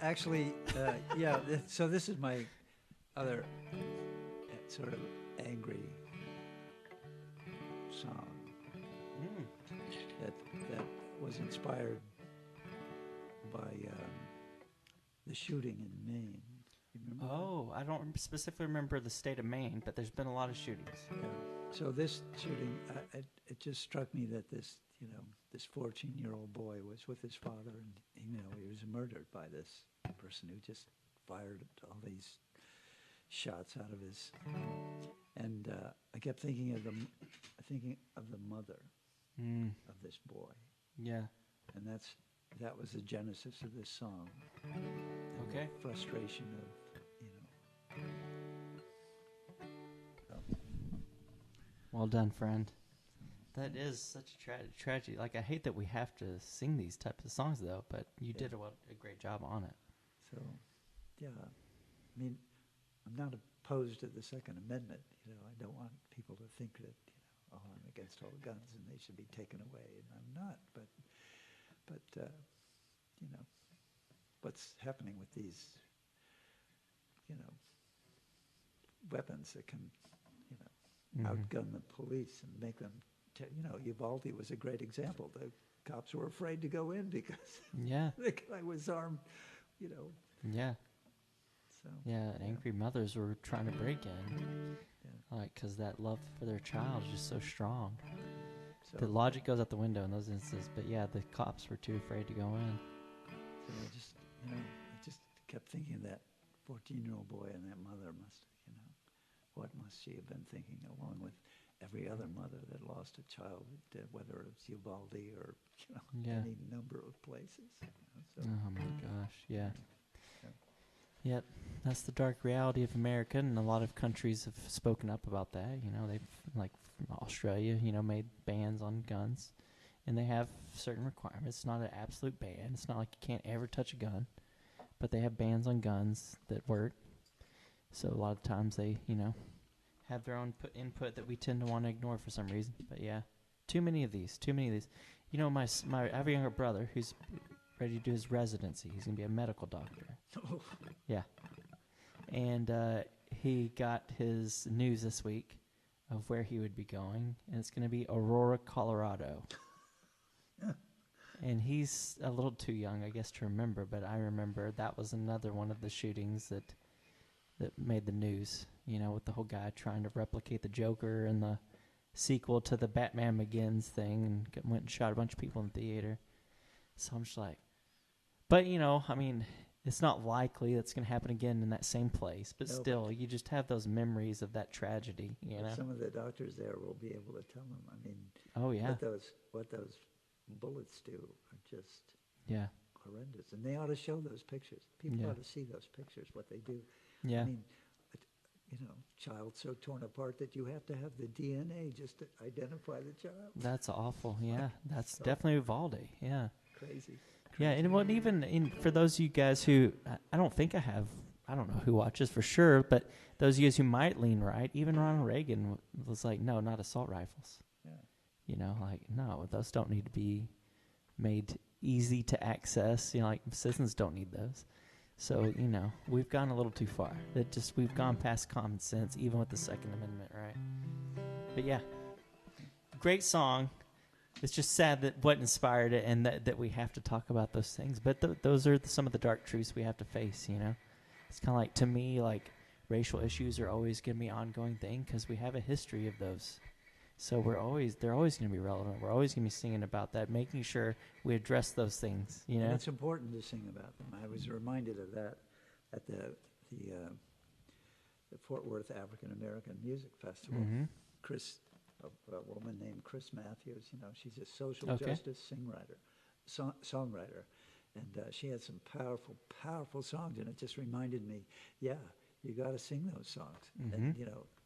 actually, yeah. So this is my other sort of angry song that was inspired by the shooting in Maine. You remember I don't specifically remember the state of Maine, but there's been a lot of shootings. Yeah. So this shooting, it just struck me that this 14-year-old boy was with his father, and he was murdered by this person who just fired all these shots out of his. And I kept thinking of the mother of this boy. Yeah. And that was the genesis of this song. Okay. The frustration of, Well done, friend. That is such a tragedy. Like, I hate that we have to sing these types of songs, though, but you did a great job on it. So, yeah. I mean, I'm not opposed to the Second Amendment. I don't want people to think that, I'm against all guns and they should be taken away, and I'm not. But what's happening with these, weapons that can, outgun the police and make them, Uvalde was a great example. The cops were afraid to go in because the guy was armed, Yeah. So, angry mothers were trying to break in, because that love for their child is just so strong. So the logic goes out the window in those instances, but the cops were too afraid to go in. So I just kept thinking that 14-year-old boy and that mother what must she have been thinking, along with every other mother that lost a child, whether it's Uvalde or any number of places. So, oh my gosh, yeah. Yep, that's the dark reality of America, and a lot of countries have spoken up about that. They've, like Australia, made bans on guns, and they have certain requirements. It's not an absolute ban. It's not like you can't ever touch a gun, but they have bans on guns that work. So a lot of times they, have their own input that we tend to want to ignore for some reason. But too many of these. I have a younger brother who's ready to do his residency. He's going to be a medical doctor. Oh. Yeah. And he got his news this week of where he would be going, and it's going to be Aurora, Colorado. And he's a little too young, I guess, to remember, but I remember that was another one of the shootings that made the news, with the whole guy trying to replicate the Joker and the sequel to the Batman Begins thing, and went and shot a bunch of people in the theater. So I'm just like, but, I mean, it's not likely that's going to happen again in that same place, but still, you just have those memories of that tragedy, Some of the doctors there will be able to tell them, I mean, what those bullets do are just horrendous. And they ought to show those pictures. People ought to see those pictures, what they do. Yeah. I mean, child so torn apart that you have to have the DNA just to identify the child. That's awful, yeah. That's definitely Uvalde, yeah. Crazy. Yeah, and even for those of you guys who, I don't know who watches for sure, but those of you guys who might lean right, even Ronald Reagan was like, no, not assault rifles. Yeah. No, those don't need to be made easy to access. Citizens don't need those. So, we've gone a little too far. We've gone past common sense, even with the Second Amendment, right? But yeah, great song. It's just sad that what inspired it, and that we have to talk about those things. But those are some of the dark truths we have to face, It's kind of like, to me, racial issues are always going to be an ongoing thing because we have a history of those. So they're always going to be relevant. We're always going to be singing about that, making sure we address those things, And it's important to sing about them. I was reminded of that at the Fort Worth African American Music Festival. Mm-hmm. A woman named Chris Matthews, she's a social justice songwriter, and she had some powerful, powerful songs, and it just reminded me, you got to sing those songs. Mm-hmm. And,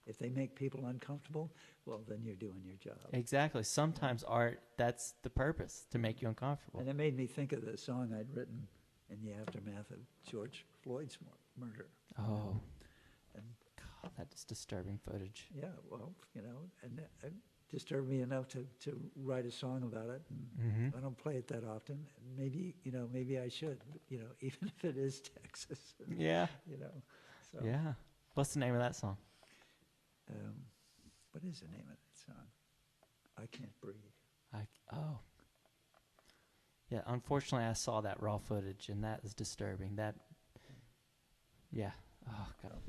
if they make people uncomfortable, well, then you're doing your job. Exactly. Sometimes art, that's the purpose, to make you uncomfortable. And it made me think of the song I'd written in the aftermath of George Floyd's murder. Oh. And God, that is disturbing footage. Yeah, well, and disturbed me enough to write a song about it. And I don't play it that often. And maybe I should, even if it is Texas. Yeah. So, Yeah. What's the name of that song? What is the name of that song? I Can't Breathe. Oh. Yeah, unfortunately I saw that raw footage and that is disturbing. Yeah. Oh, God.